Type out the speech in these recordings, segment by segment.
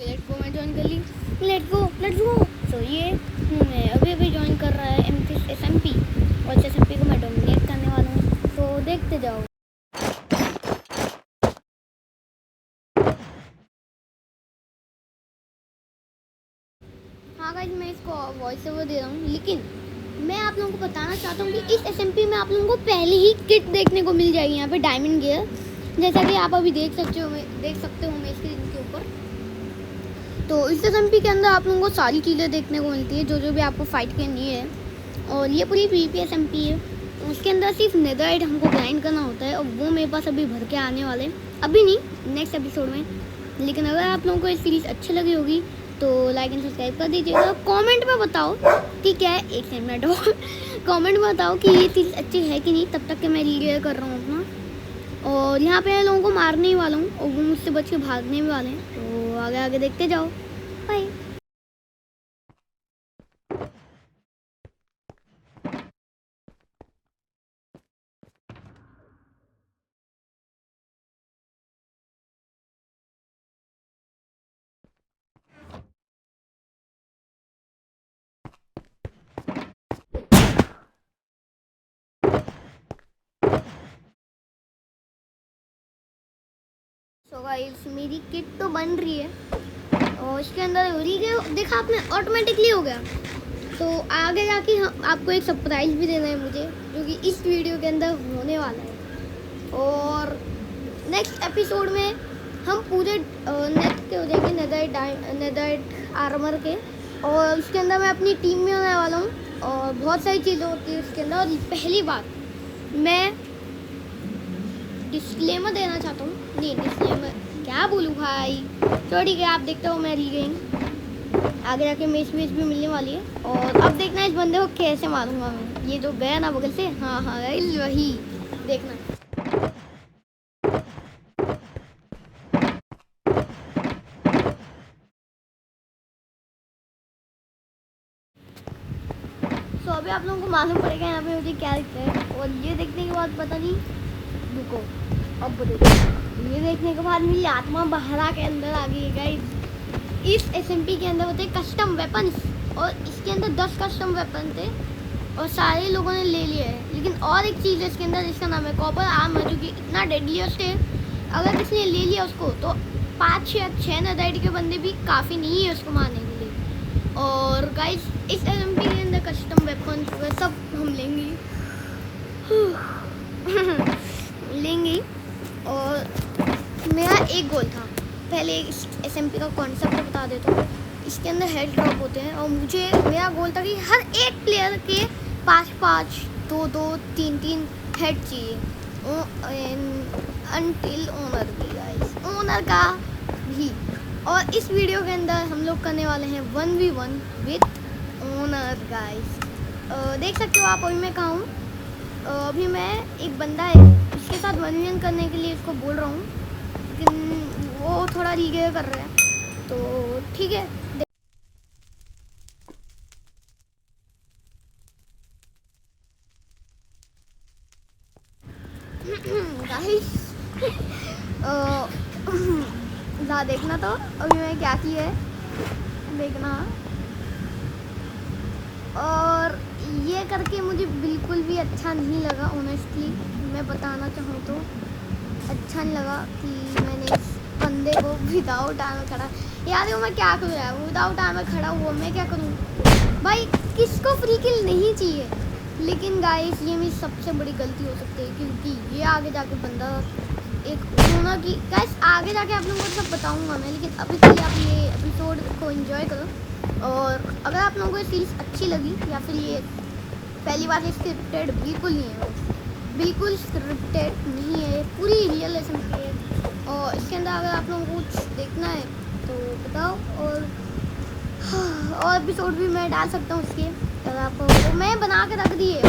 Okay let's go, मैं join कर ली। Let's go. सो ये मैं अभी ज्वाइन कर रहा है SMP और SMP को मैं डोमिनेट करने वाला हूँ, तो देखते जाओ। हाँ गाइस, मैं इसको वॉइस ओवर दे रहा हूँ, लेकिन मैं आप लोगों को बताना चाहता हूँ कि इस SMP में आप लोगों को पहले ही किट देखने को मिल जाएगी यहाँ पे डायमंड गियर, जैसा कि आप अभी देख सकते हो मेरे स्क्रीन के ऊपर। तो इस SMP के अंदर आप लोगों को सारी चीज़ें देखने को मिलती है जो भी आपको फाइट करनी है, और ये पूरी PvP SMP है। उसके अंदर सिर्फ नेदरराइट हमको ग्राइंड करना होता है, और वो मेरे पास अभी भर के आने वाले, अभी नहीं, नेक्स्ट एपिसोड में। लेकिन अगर आप लोगों को ये सीरीज़ अच्छी लगी होगी तो लाइक एंड सब्सक्राइब कर दीजिएगा। कमेंट में बताओ, ठीक है, एक मिनट हो कमेंट में बताओ कि ये सीरीज़ अच्छी है कि नहीं, तब तक के मैं रीक्लियर कर रहा हूँ अपना। और यहाँ पे लोगों को मारने ही वाला हूँ, और वो मुझसे बच के भागने भी वाले हैं, तो आगे आगे देखते जाओ। बाय। सो गाइस, मेरी किट तो बन रही है, और इसके अंदर हो रही है, देखा आपने, ऑटोमेटिकली हो गया। तो आगे जाके आपको एक सरप्राइज़ भी देना है मुझे, जो कि इस वीडियो के अंदर होने वाला है। और नेक्स्ट एपिसोड में हम पूरे नेट के हो जाएंगे, नेदरराइट आर्मर के, और उसके अंदर मैं अपनी टीम में होने वाला हूँ, और बहुत सारी चीज़ें होती है उसके अंदर। और पहली बात, मैं डिस्क्लेमर देना चाहता हूँ, नहीं डिस्क्लेमर क्या बोलूँ भाई, तो ठीक है, आप देखते हो मैं रीगेन आगे जाके मेज भी मिलने वाली है। और अब देखना इस बंदे को कैसे मारूंगा मैं, ये जो गया ना बगल से, हाँ वही देखना। तो अभी आप लोगों को मालूम पड़ेगा यहाँ पे मुझे क्या दिखता है, और ये देखने के बाद पता नहीं, रुको अब देखो, ये देखने के बाद मेरी आत्मा बहरा के अंदर आ गई है गाइस। इस SMP के अंदर होते कस्टम वेपन्स, और इसके अंदर 10 कस्टम वेपन थे, और सारे लोगों ने ले लिया है। लेकिन और एक चीज़ है इसके अंदर, जिसका नाम है कॉपर आर्मर, जो कि इतना डेडलीस्ट है, अगर किसी ने ले लिया उसको तो 5 या 6 नेदरराइट के बंदे भी काफ़ी नहीं है उसको मारने के लिए। और गाइस, इस SMP के अंदर कस्टम वेपन सब हम लेंगे लेंगे। और मेरा एक गोल था, पहले इस SMP का कॉन्सेप्ट बता देता हूँ। इसके अंदर हेड ड्रॉप होते हैं, और मेरा गोल था कि हर एक प्लेयर के 5-5, 2-2, 3-3 हेड चाहिए, अनटिल ओनर भी गाइस, ओनर का भी। और इस वीडियो के अंदर हम लोग करने वाले हैं 1v1 विथ ओनर गाइस। देख सकते हो आप, अभी मैं कहाँ हूँ, अभी मैं एक बंदा है इसके साथ 1v1 करने के लिए इसको बोल रहा हूँ, लेकिन वो थोड़ा रीगे कर रहा है, तो ठीक है। गाइस देखना, तो अभी मैं क्या की है देखना। और ये करके मुझे बिल्कुल भी अच्छा नहीं लगा, ऑनेस्टली मैं बताना चाहूँ तो अच्छा नहीं लगा कि मैंने इस बंदे को विदाउट आर्मर खड़ा, यार वो मैं क्या करूँ यार, विदाउट आर्मर खड़ा हुआ मैं क्या करूँ भाई, किसको फ्री किल नहीं चाहिए। लेकिन गाइस, ये मेरी सबसे बड़ी गलती हो सकती है, क्योंकि ये आगे जाके बंदा एक ओनर की, गाइस आगे जाके आप लोगों को सब बताऊंगा मैं, लेकिन अभी के लिए आप ये एपिसोड को एंजॉय करो। और अगर आप लोगों को ये सीरीज़ अच्छी लगी, या फिर ये पहली बार स्क्रिप्टेड बिल्कुल नहीं है, बिल्कुल स्क्रिप्टेड नहीं है, पूरी रियल SMP है, और इसके अंदर अगर आप लोगों को कुछ देखना है तो बताओ, और एपिसोड भी मैं डाल सकता हूँ इसके, अगर आपको, तो मैं बना के रख दिए।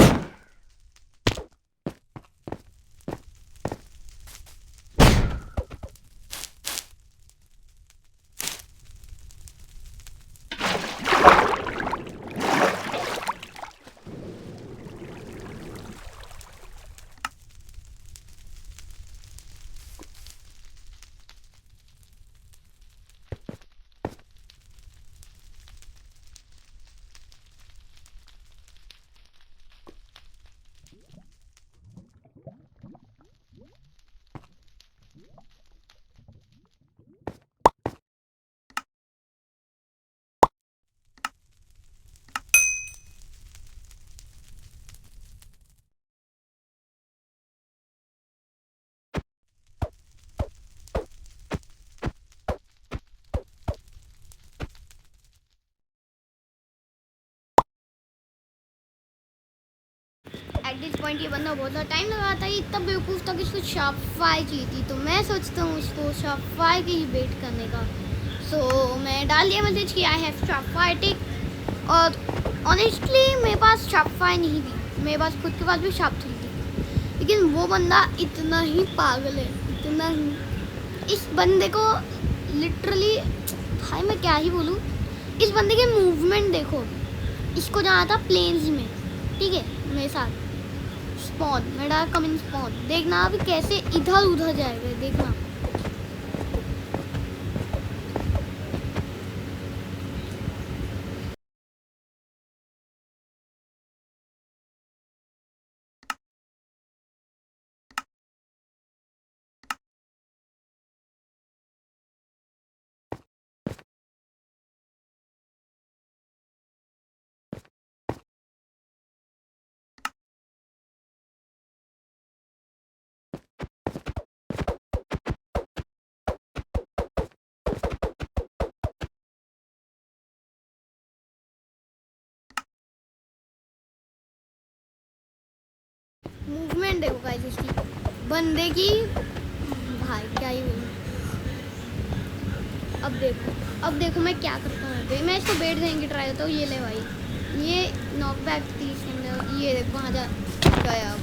पॉइंट ये बंदा बहुत ज़्यादा टाइम लगाता है, इतना बेवकूफ़ था कि इसको शार्प फाई चाहिए थी, तो मैं सोचता हूँ इसको शार्प फाई के ही वेट करने का। सो मैं डाल दिया मैसेज कि आई हैव शार्प फाई टिक, और ऑनेस्टली मेरे पास शार्प फाई नहीं थी, मेरे पास खुद के पास भी शार्प 3 थी, लेकिन वो बंदा इतना ही पागल है, इतना ही। इस बंदे को लिटरली, भाई मैं क्या ही बोलूँ, इस बंदे के मूवमेंट देखो। इसको जाना था प्लेन्स में, ठीक है, मेरे साथ स्पॉन, मेरा कम इन स्पॉन, देखना अभी कैसे इधर उधर जाएगा, देखना। मूवमेंट देखो गाइस इसकी, बंदे की, भाई क्या ही बोलूं। अब देखो मैं क्या करता हूँ। मैं इसको बैठ देने की ट्राई करता हूँ। ये ले भाई, ये नॉकबैक 30 के अंदर, ये देखो वहाँ जा गया।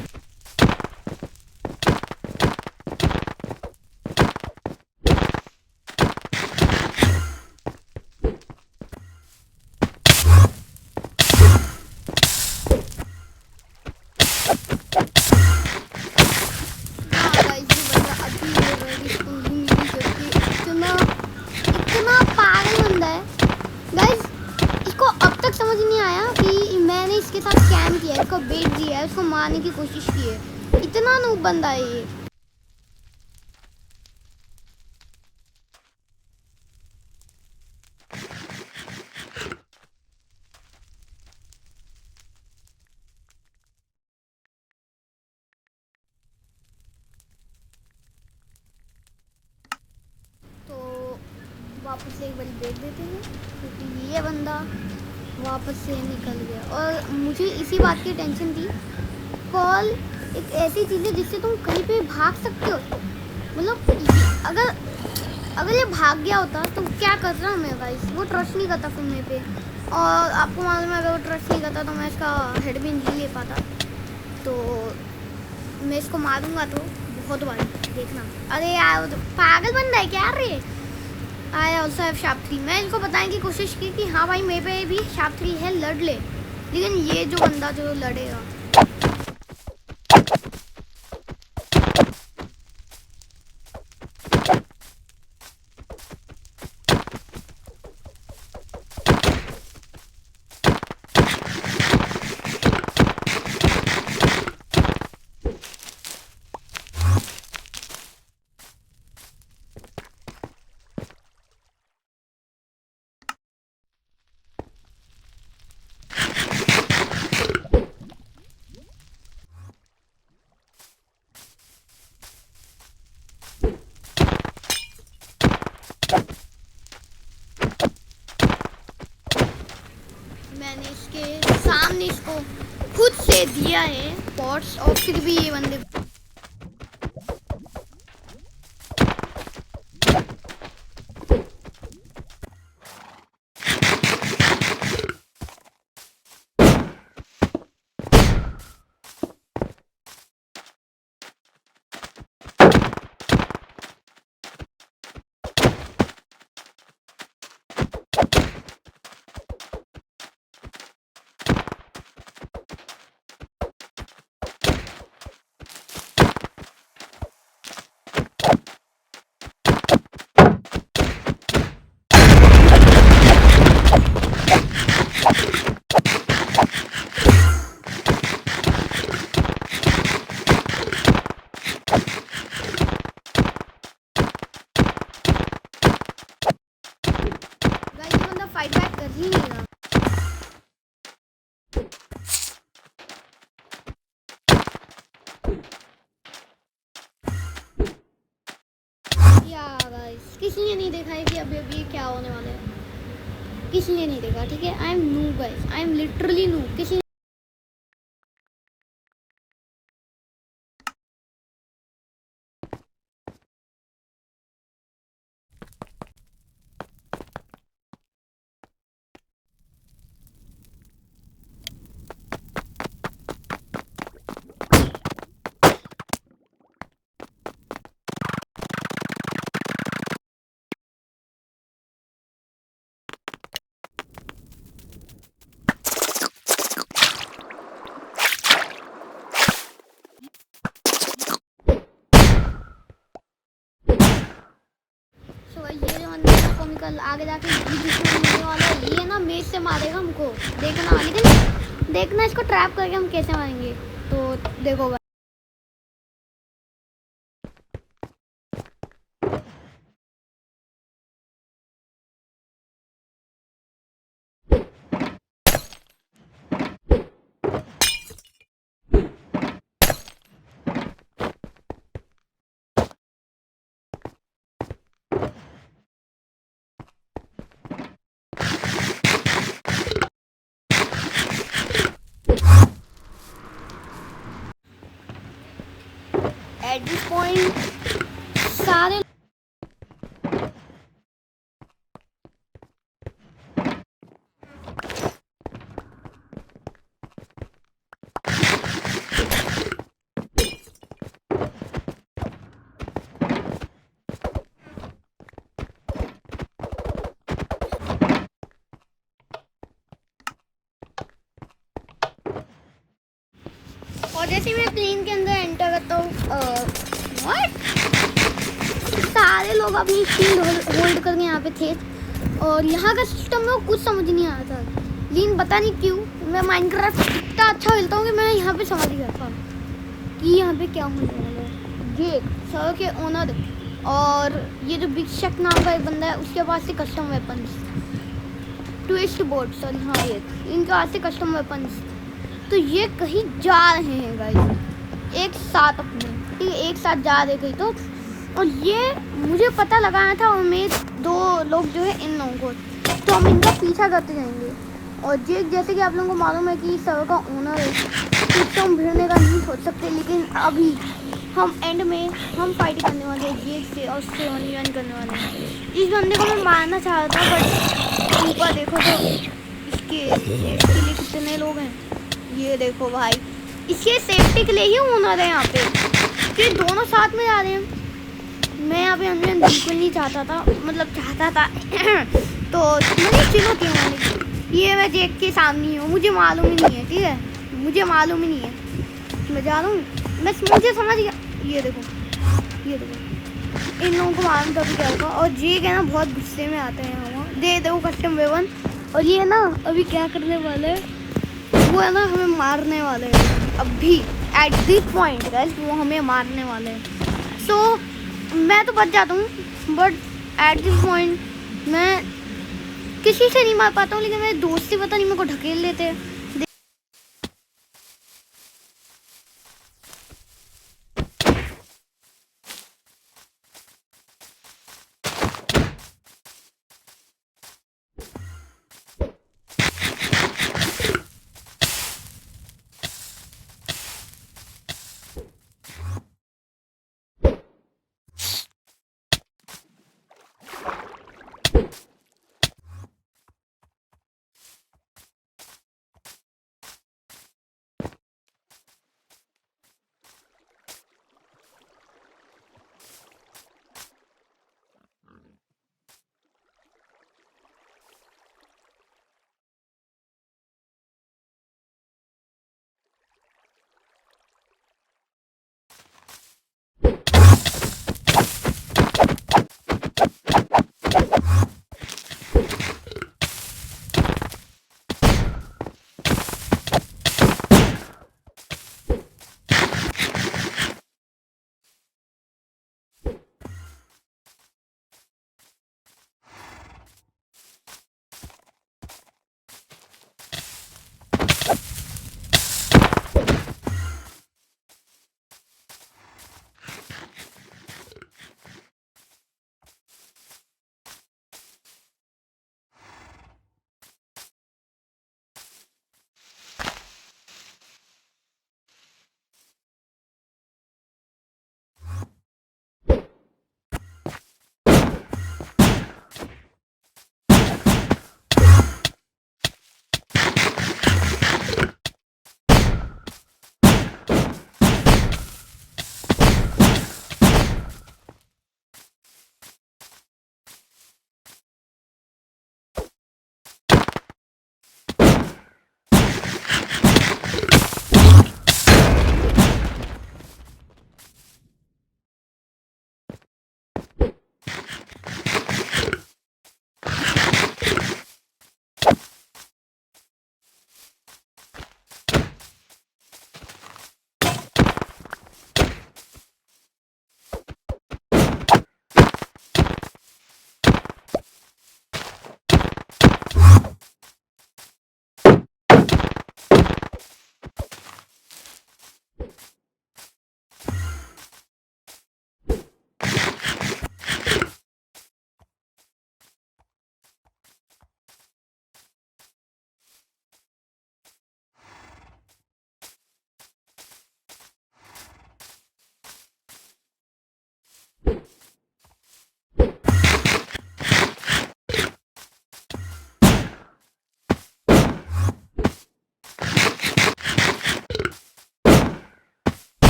समझ नहीं आया कि मैंने इसके साथ स्कैम किया है, इसको बेच दिया है, उसको मारने की कोशिश की है। इतना नूब बंदा है ये। तो वापस से एक बार देख देते हैं, क्योंकि ये बंदा वापस से निकल गया और मुझे इसी बात की टेंशन थी। कॉल एक ऐसी चीज़ है जिससे तुम कहीं पे भाग सकते हो, मतलब अगर ये भाग गया होता तो क्या कर रहा मैं गाइस, वो ट्रस्ट नहीं करता फिर मेरे पे, और आपको मालूम है अगर वो ट्रस्ट नहीं करता तो मैं इसका हेड भी नहीं ले पाता। तो मैं इसको मारूंगा तो बहुत बार, देखना। अरे यार पागल बंदा है क्या रे। I also have sharp 3। मैं इनको बताने की कोशिश की कि हाँ भाई मेरे पे भी शार्प 3 है, लड़ ले, लेकिन ये जो बंदा जो लड़ेगा, मैंने इसके सामने इसको खुद से दिया है पॉट्स, और फिर भी ये बंदे फाइट बैक कर ही नहीं रहा। गाइस किसी ने नहीं देखा है कि अभी अभी क्या होने वाला है, किसी ने नहीं देखा, ठीक है। आई एम नू गाइस, आई एम लिटरली नू, किसी कल आगे जाके दुश्मन मिलने वाला है। ये ना मेज से मारेगा हमको, देखना। लेकिन देखना इसको ट्रैप करके हम कैसे मारेंगे। तो देखो भाई, एट दिस पॉइंट सारे और जैसे मैं प्लेन के अंदर एंटर करता हूँ, व्हाट, सारे लोग अपनी शील्ड होल्ड करके यहाँ पे थे। और यहाँ का सिस्टम में कुछ समझ नहीं आया था, लेकिन पता नहीं क्यों मैं माइनक्राफ्ट इतना अच्छा खेलता हूँ कि मैं यहाँ पे समझ गया था कि यहाँ पे क्या होने वाला है। ये सर के ओनर और ये जो बिग शक नाम का एक बंदा है, उसके पास से custom weapons, twist board, sorry हाँ, ये इनके पास से कस्टम वेपन्स। तो ये कहीं जा रहे हैं गाइस एक साथ अपने, ठीक है, एक साथ जा रहे कहीं। तो और ये मुझे पता लगाना था, और मेरे दो लोग जो है इन लोगों को, तो हम इनका पीछा करते जाएंगे। और ये जैसे कि आप लोगों को मालूम है कि सर्वर का ओनर है, तो हम भिड़ने का नहीं सोच सकते। लेकिन अभी हम एंड में हम फाइट करने वाले हैं जेक से, और उससे रन करने वाले हैं। इस बंदे को मैं मारना चाह रहा था, बट ऊपर देखो तो इसके लिए कितने लोग हैं। ये देखो भाई, इसके सेफ्टी के लिए ही ओनर है यहाँ पे, कि दोनों साथ में जा रहे हैं। मैं यहाँ पे अंदर बिल्कुल नहीं चाहता था, मतलब चाहता था तो मुझे चुनौती है मानी। ये मैं जेक के सामने ही हूँ, मुझे मालूम ही नहीं है, ठीक है, मुझे मालूम ही नहीं है, मैं जा रहा हूँ, मैं मुझे समझ गया। ये देखो, ये देखो, इन लोगों को मालूम था क्या होगा। और जेक है ना बहुत गुस्से में आते हैं यहाँ, दे दो कस्टम वेपन। और ये ना अभी क्या करने वाले हैं, वो है ना हमें मारने वाले हैं अभी, एट दिस पॉइंट गाइस वो हमें मारने वाले हैं। सो मैं तो बच जाता हूँ, बट एट दिस पॉइंट मैं किसी से नहीं मार पाता हूँ, लेकिन मेरे दोस्त से पता नहीं मेरे को ढकेल लेते हैं।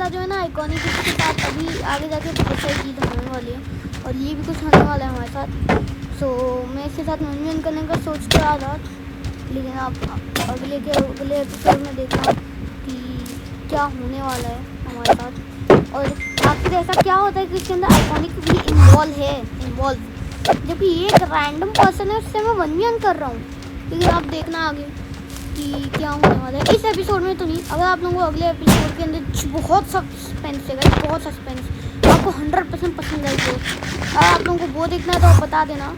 मेरा जो है ना आइकॉनिक के साथ अभी आगे जाके बहुत सारी चीज़ें होने वाली है और ये भी कुछ होने वाला है हमारे साथ। सो मैं इसके साथ मनोरंजन करने का सोच के आ रहा, लेकिन आप अगले एपिसोड में देखना कि क्या होने वाला है हमारे साथ और आखिर ऐसा क्या होता है कि इसके अंदर आइकॉनिक भी इन्वॉल्व जबकि ये एक रैंडम पर्सन है, उससे मैं 1v1 कर रहा हूँ। लेकिन आप देखना आगे कि क्या होने वाला है इस एपिसोड में तो नहीं। अगर आप लोगों को अगले एपिसोड के अंदर बहुत सस्पेंस है, बहुत सस्पेंस, आपको 100% पसंद आएगी। अगर आप लोगों को वो देखना है तो आप बता देना,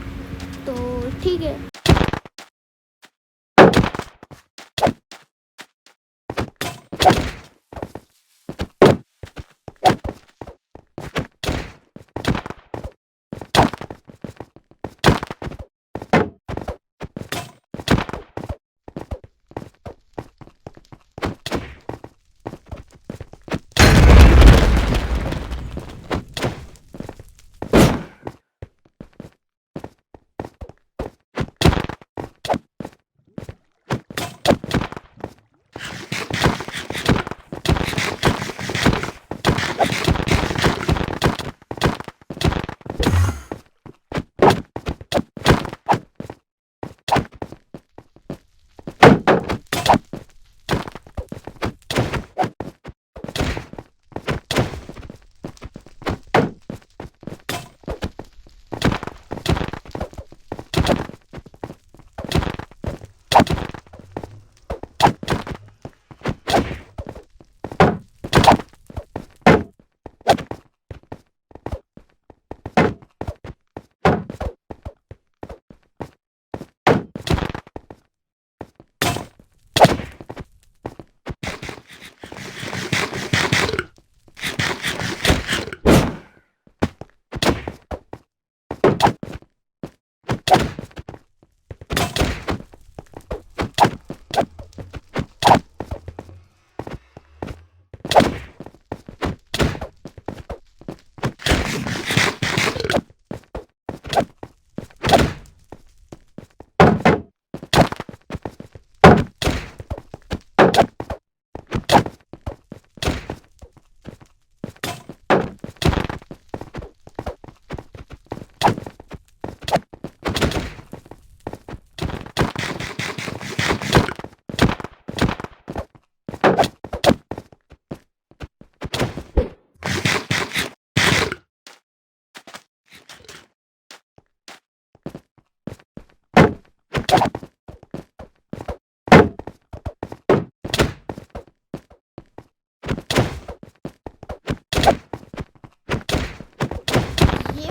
तो ठीक है।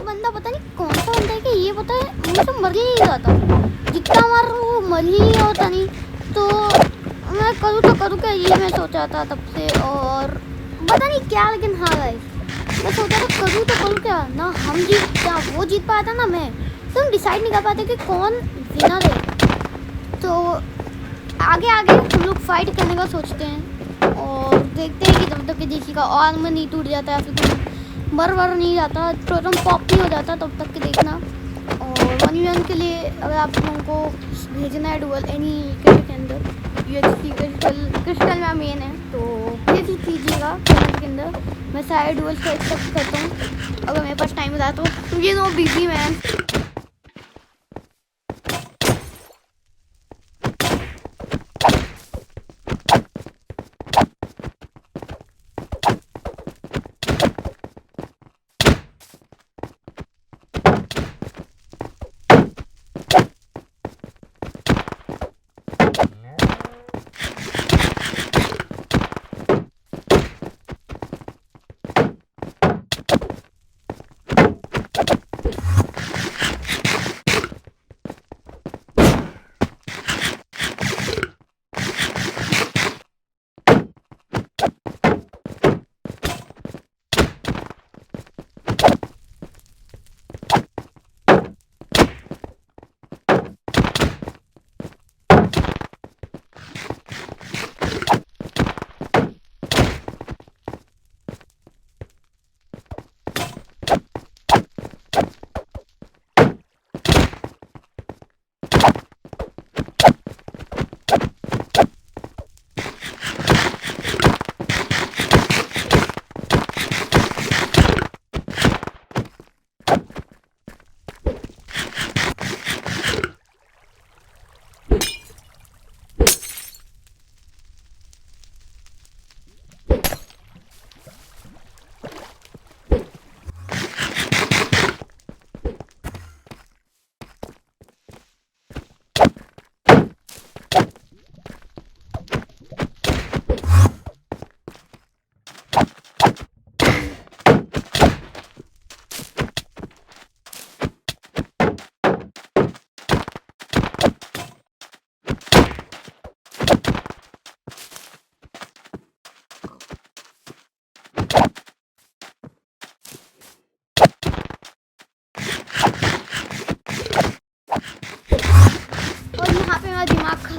बंदा पता नहीं कौन सा बंदा है कि ये पता है मुझे तो मर ही नहीं जाता, जितना मार वो मर ही नहीं होता। नहीं तो मैं करूँ तो करूँ क्या, ये मैं सोचा था तब से और पता नहीं क्या। लेकिन हाँ गाइस मैं सोचा था करूँ तो करूँ क्या, ना हम जीत क्या वो जीत पाया था ना मैं, तो हम डिसाइड नहीं कर पाते कि कौन विनर है। तो आगे आगे हम लोग फाइट करने का सोचते हैं और देखते हैं कि जब तक कि किसी का आर्म नहीं टूट जाता है, फिर मर नहीं जाता, टोटम पॉप नहीं हो जाता, तब तक के देखना। और 1v1 के लिए अगर आप लोगों को भेजना है डुअल एनी क्रिकेट के अंदर यूएचसी क्रिस्टल में मेन है तो भेज कीजिएगा कमेंट के अंदर। मैं सारे डुअल्स का एक्सेप्ट करता हूँ अगर मेरे पास टाइम रहा तो। ये नो बिजी मैन।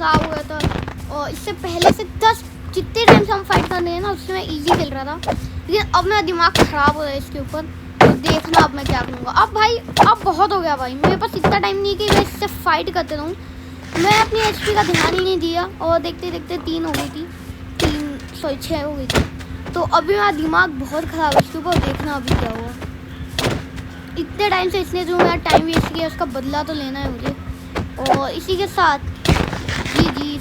ख़राब हो गया था। और इससे पहले से 10 जितने टाइम से हम फाइट कर रहे हैं ना उससे मैं ईजी खेल रहा था, लेकिन अब मेरा दिमाग ख़राब हो रहा है इसके ऊपर। तो देखना अब मैं क्या करूँगा। अब भाई अब बहुत हो गया भाई, मेरे पास इतना टाइम नहीं है कि मैं इससे फाइट करते रहूँ। मैं अपनी HP का ध्यान ही नहीं दिया और देखते देखते 3 हो गई थी, 6 हो गई थी। तो अभी मेरा दिमाग बहुत ख़राब है इसके ऊपर। देखना अभी क्या हुआ। इतने टाइम से इसने जो मेरा टाइम वेस्ट किया उसका बदला तो लेना है मुझे। और इसी के साथ जी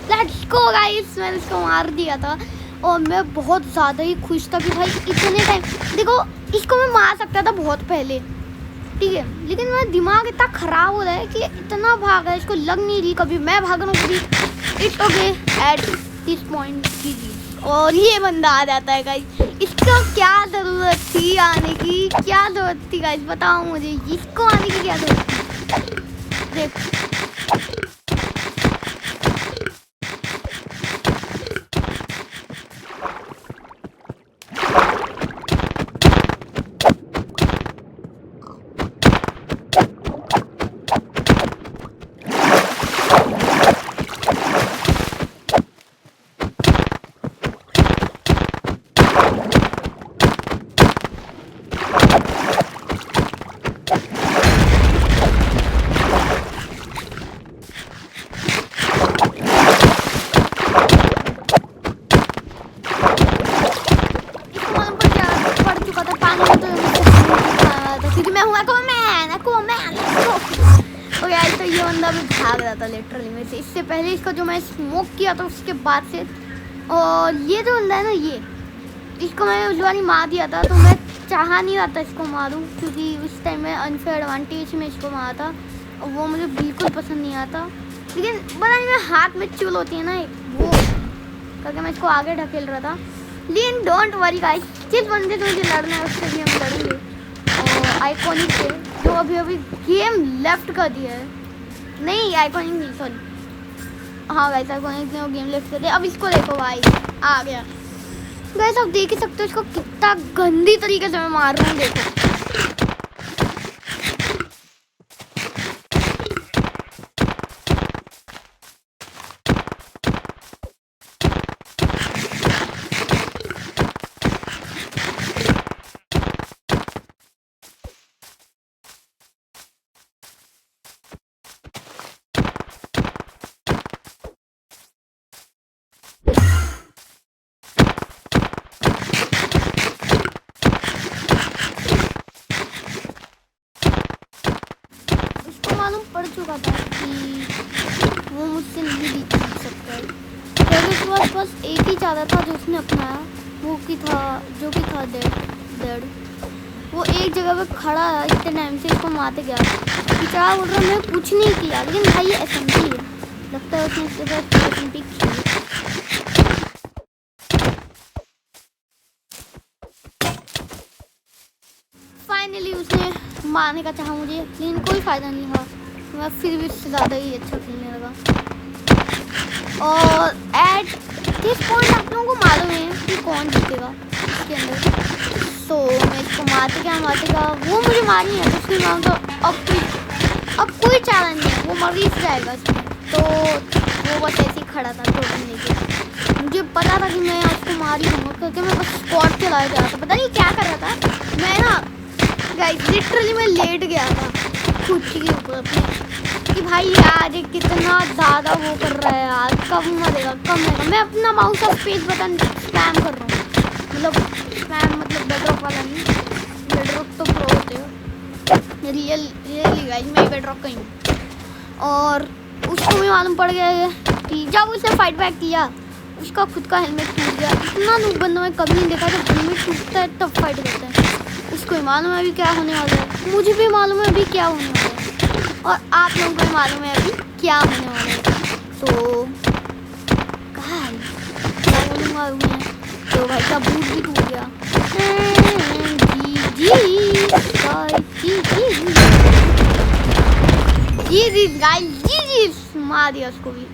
लेट्स गो गाइस, मैंने इसको मार दिया था और मैं बहुत ज़्यादा ही खुश था कि भाई इतने टाइम, देखो इसको मैं मार सकता था बहुत पहले, ठीक है, लेकिन मेरा दिमाग इतना ख़राब हो रहा है कि इतना भागा इसको लग नहीं रही कभी मैं भाग रहा हूँ कभी। It's okay at this point जी। और ये बंदा आ जाता है गाइस, इसको क्या ज़रूरत थी आने की, क्या ज़रूरत थी गाइस बताओ मुझे, इसको आने की क्या ज़रूरत थी। देख भाग रहा था लिटरली में से, इससे पहले इसका जो मैं स्मोक किया था उसके बाद से। और ये जो बंदा है ना, ये इसको मैंने उस बार ही मार दिया था, तो मैं चाह नहीं रहा था इसको मारूं क्योंकि उस टाइम मैं अनफेयर एडवांटेज में इसको मारा था और वो मुझे बिल्कुल पसंद नहीं आता। लेकिन पता नहीं मेरे हाथ में चुल होती है ना एक, वो करके मैं इसको आगे ढकेल रहा था। लेकिन डोंट वरी गाइस, जिस बंदे से मुझे लड़ना है उससे भी हम लड़ेंगे। और आइकॉनिक से जो अभी अभी गेम लेफ्ट कर दिया है, नहीं आइकॉनिक नहीं सॉरी, हाँ गाइस आइकॉनिक ने वो गेम लेफ्ट कर दिया। अब इसको देखो भाई आ गया गाइस, आप देख ही सकते हो इसको कितना गंदी तरीके से मैं मार रहा हूँ, देखो। मालूम पड़ चुका था कि वो मुझसे नहीं जीत सकता है, क्योंकि उसके पास बस एक ही चादर था जो उसने अपनाया, वो की था जो कि था डेड। वो एक जगह पे खड़ा है इतने टाइम से, इसको मारते गया बेचारा बोल रहा मैं कुछ नहीं किया, लेकिन भाई ये SMG है, लगता है उसने इसके साथ SMG की। फाइनली उसने मारने का चाहा मुझे, लेकिन कोई फ़ायदा नहीं हुआ, मैं फिर भी उससे ज़्यादा ही अच्छा खेलने लगा। और एट दिस पॉइंट आप लोगों को मालूम है कि कौन जीतेगा इसके अंदर। तो मैं इसको मारते क्या वो मुझे मार नहीं है, तो उसकी मांग तो अब कोई चारा नहीं है, वो मर ही जाएगा इसमें। तो वो बस ऐसे ही खड़ा था टोटल लेके, मुझे पता था कि मैं उसको मार ही दूँगा क्योंकि मैं बस स्क्वाड चलाया जा रहा था, पता नहीं क्या कर रहा था मैं ना गाइस, लिटरली मैं लेट गया था खुद के ऊपर अपने कि भाई यार ये कितना ज़्यादा वो कर रहा है यार, कब मरेगा कब मरेगा। मैं अपना माउस और स्पेस बटन स्पैम कर रहा हूँ, मतलब स्पैम मतलब बेडरॉक वाला नहीं, बेडरॉक तो प्रो होते हो रियली गाइस, मैं बेडरॉक का ही हूँ। और उसको भी मालूम पड़ गया है कि जब उसने फाइट बैक किया उसका खुद का हेलमेट टूट गया। इतना नूब बंदा मैं कभी नहीं देखा, जब हेलमेट टूटता है तब फाइट करता है। उसको ही मालूम है अभी क्या होने वाला है, मुझे भी मालूम है अभी क्या होने वाला है, और आप लोगों को भी मालूम है अभी क्या होने वाला है। तो क्या बोलूँगा मैं, तो भाई का बूट भी टूट गया। जी मार दिया उसको भी।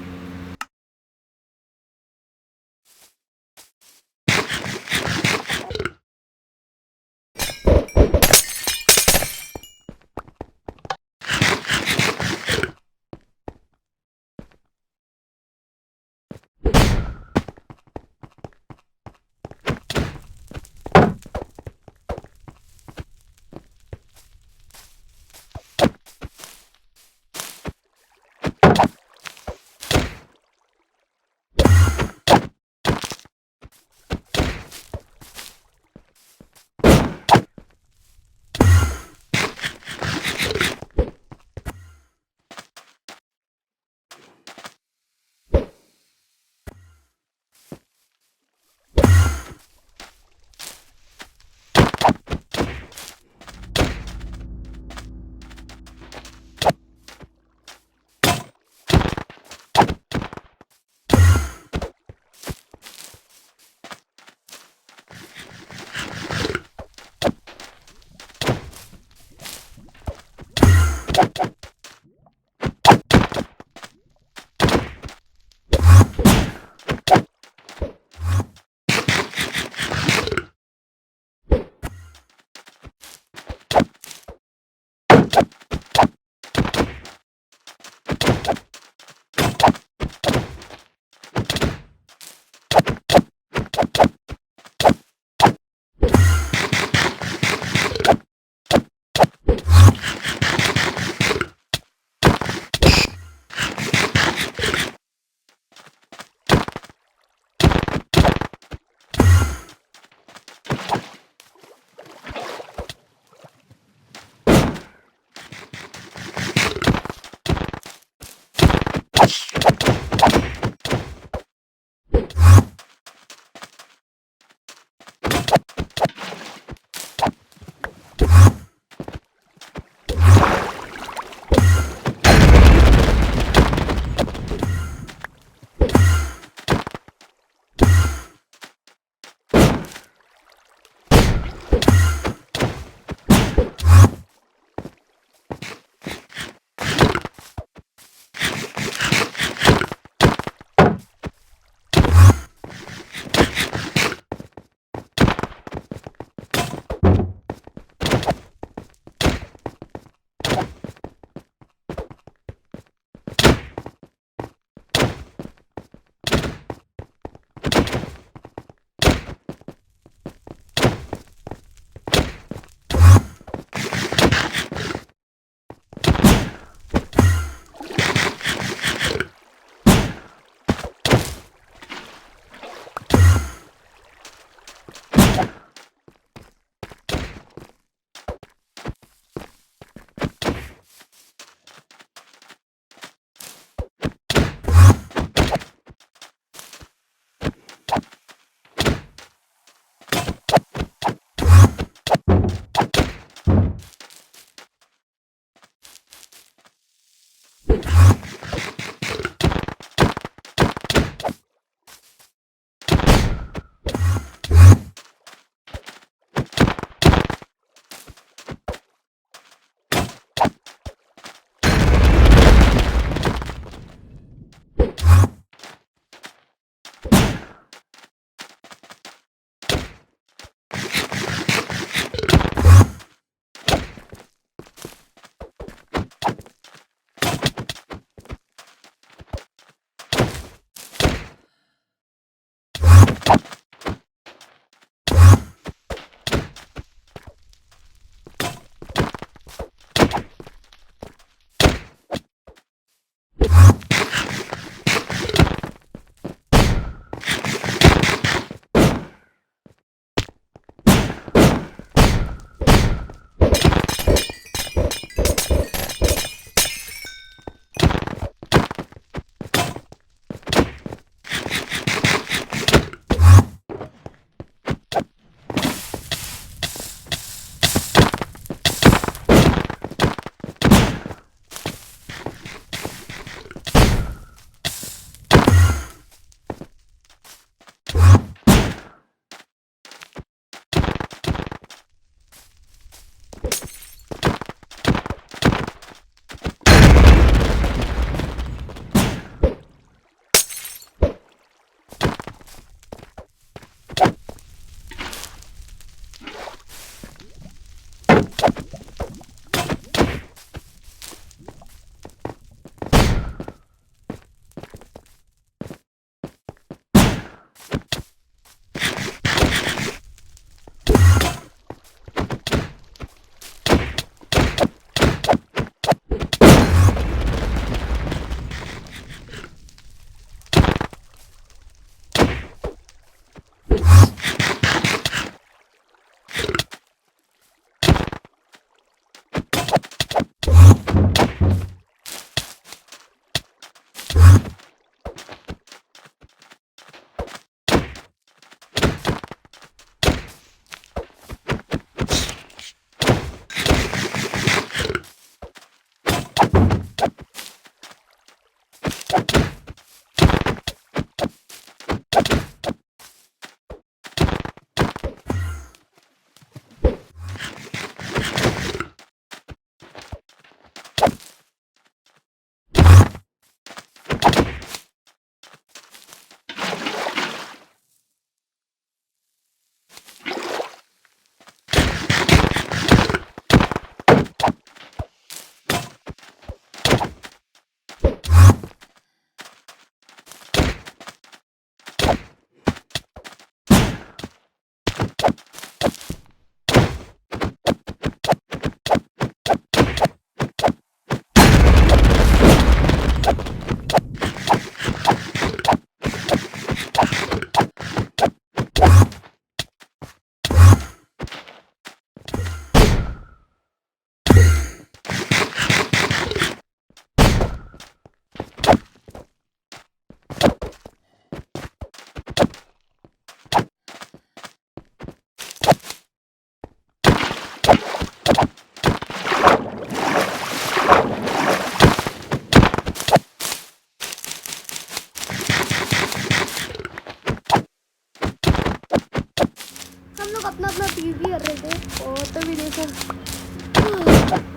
अपना अपना पीपी कर रहे थे और तभी देखो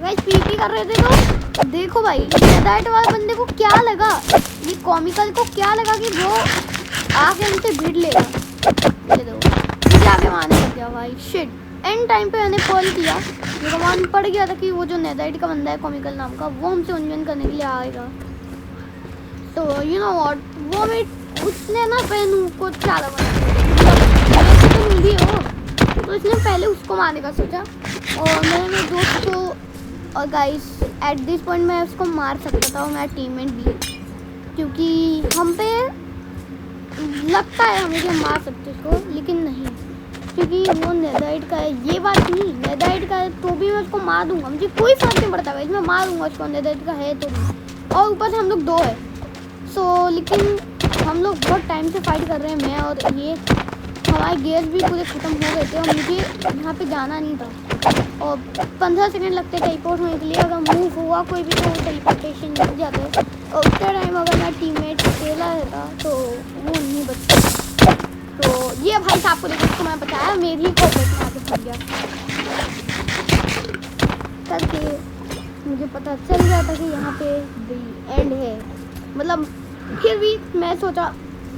गाइस पीपी कर रहे थे तो देखो भाई नेदाइट वाले बंदे को क्या लगा, ये कॉमिकल को क्या लगा कि वो आके हमसे भिड़ लेगा। ये देखो मुझे आगे मारने लग गया भाई, शिट। एंड टाइम पे मैंने कॉल किया, मेरा मान पड़ गया था कि वो जो नेदाइट का बंदा है कॉमिकल नाम का, वो हमसे उन्जन करने के लिए आएगा। तो यू नो व्हाट, वो मैं उसने ना पहनू को चाला बना तो भी हो, तो इसने पहले उसको मारने का सोचा और मैंने मेरे दोस्त को, और गाइस एट दिस पॉइंट मैं उसको मार सकता था और मेरा टीममेट भी, क्योंकि हम पे लगता है हमें कि हम मार सकते उसको, लेकिन नहीं, क्योंकि वो नेदाइट का है। ये बात नहीं, नेदाइट का है तो भी मैं उसको मार दूंगा, मुझे कोई फर्क नहीं पड़ता गाइस, मैं मार दूंगा उसको, नेदाइट का है तो भी। और ऊपर से हम लोग दो है लेकिन हम लोग बहुत टाइम से फाइट कर रहे हैं, मैं और ये, हमारे गियर्स भी पूरे ख़त्म हो गए थे और मुझे यहाँ पे जाना नहीं था और 15 सेकंड लगते टेलीपोर्ट होने के लिए, अगर मूव हुआ कोई भी तो टेलीपोर्टेशन मिल जाता है, और उतने टाइम अगर मेरा टीममेट अकेला रहता तो वो नहीं बचता। तो ये भाई साहब को देखो, उसको मैं बताया मेरी को बैठना आके फंस गया करके, मुझे पता चल गया था कि यहाँ पे द एंड है, मतलब फिर भी मैं सोचा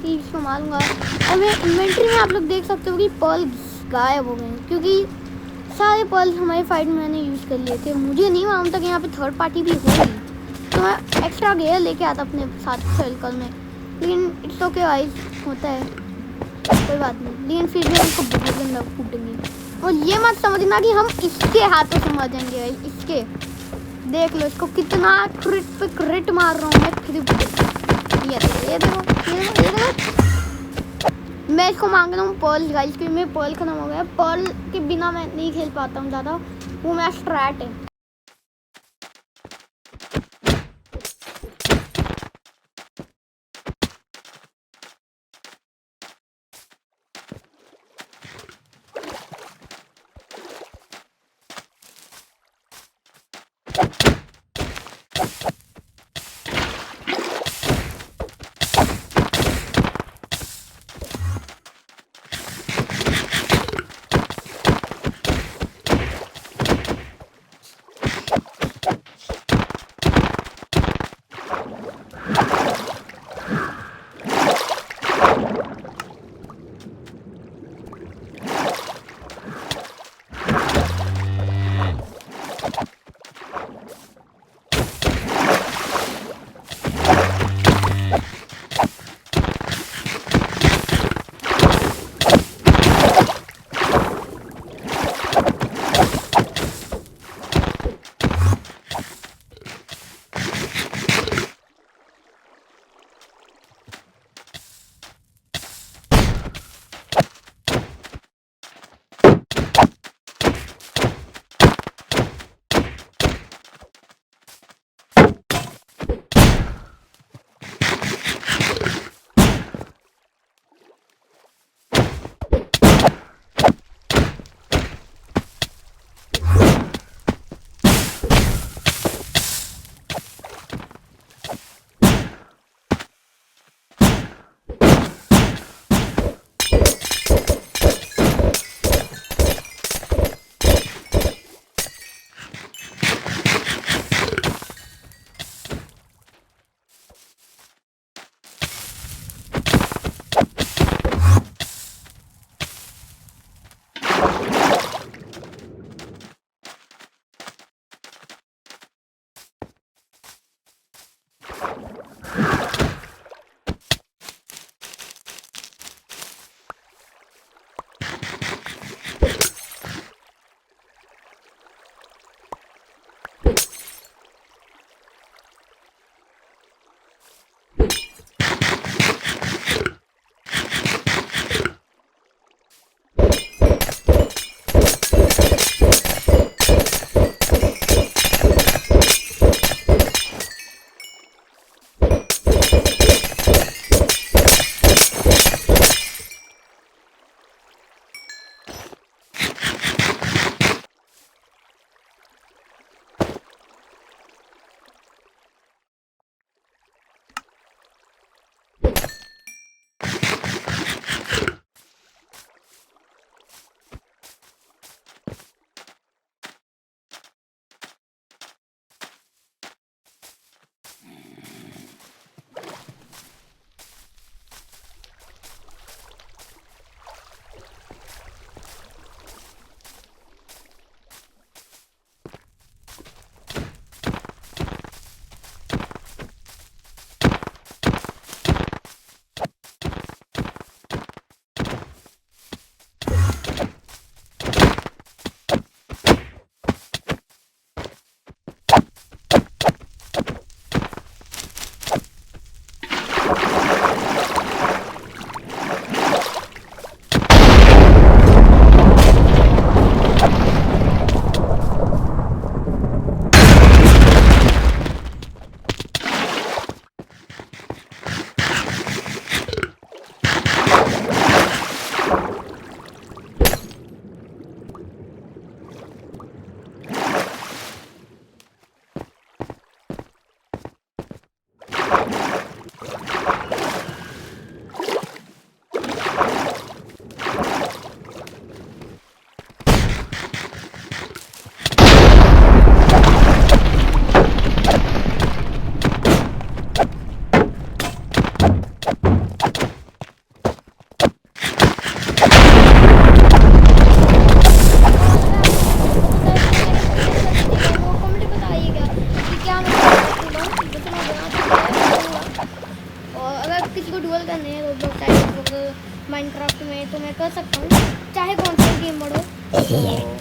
कि इसको मारूंगा। और मैं इन्वेंट्री में आप लोग देख सकते हो कि पर्ल गायब हो गए, क्योंकि सारे पर्ल हमारे फाइट में मैंने यूज़ कर लिए थे। मुझे नहीं मालूम था कि यहाँ पे थर्ड पार्टी भी होगी, तो मैं एक्स्ट्रा गेयर लेके आता अपने साथ सर्कल में, लेकिन इट्स ओके वाइज, होता है कोई बात नहीं, लेकिन फिर भी हमको बहुत गंदा फूटेंगे। और ये मत समझना कि हम इसके हाथों से मर जाएंगे, इसके देख लो, इसको कितना क्रिट पे क्रिट मार रहा हूँ मैं, फिर ये देखो मैं इसको मांग रहा हूँ पर्ल गाइस, क्योंकि मेरे पर्ल खत्म हो गया, पर्ल के बिना मैं नहीं खेल पाता हूँ ज़्यादा, वो मेरा स्ट्रैट है। में तो मैं कर सकता हूँ, चाहे कौन सा गेम मोड हो। तो